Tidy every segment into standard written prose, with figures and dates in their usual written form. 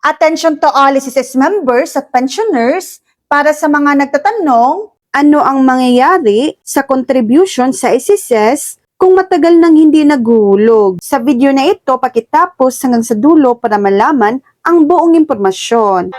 Attention to all SSS members at pensioners para sa mga nagtatanong, ano ang mangyayari sa contribution sa SSS kung matagal nang hindi naghuhulog. Sa video na ito, pakitapos hanggang sa dulo para malaman ang buong impormasyon.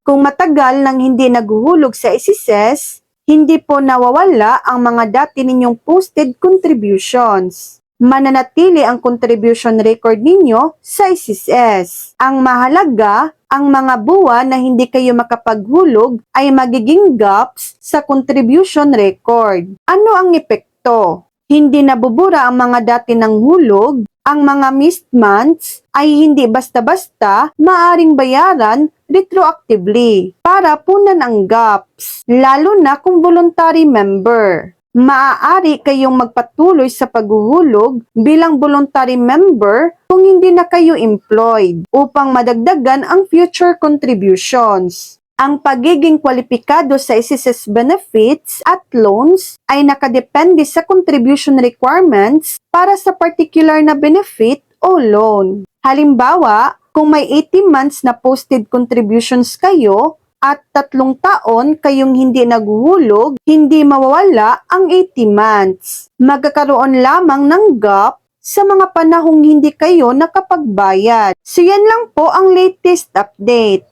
Kung matagal nang hindi naghuhulog sa SSS, hindi po nawawala ang mga dati ninyong posted contributions. Mananatili ang contribution record ninyo sa SSS. Ang mahalaga, ang mga buwan na hindi kayo makapaghulog ay magiging gaps sa contribution record. Ano ang epekto? Hindi nabubura ang mga dati ng hulog, ang mga missed months ay hindi basta-basta maaring bayaran retroactively para punan ang gaps, lalo na kung voluntary member. Maaari kayong magpatuloy sa paghuhulog bilang voluntary member kung hindi na kayo employed upang madagdagan ang future contributions. Ang pagiging kwalipikado sa SSS benefits at loans ay nakadepende sa contribution requirements para sa particular na benefit o loan. Halimbawa, kung may 80 months na posted contributions kayo at 3 taon kayong hindi naghuhulog, hindi mawawala ang 80 months. Magkakaroon lamang ng gap sa mga panahong hindi kayo nakapagbayad. So yan lang po ang latest update.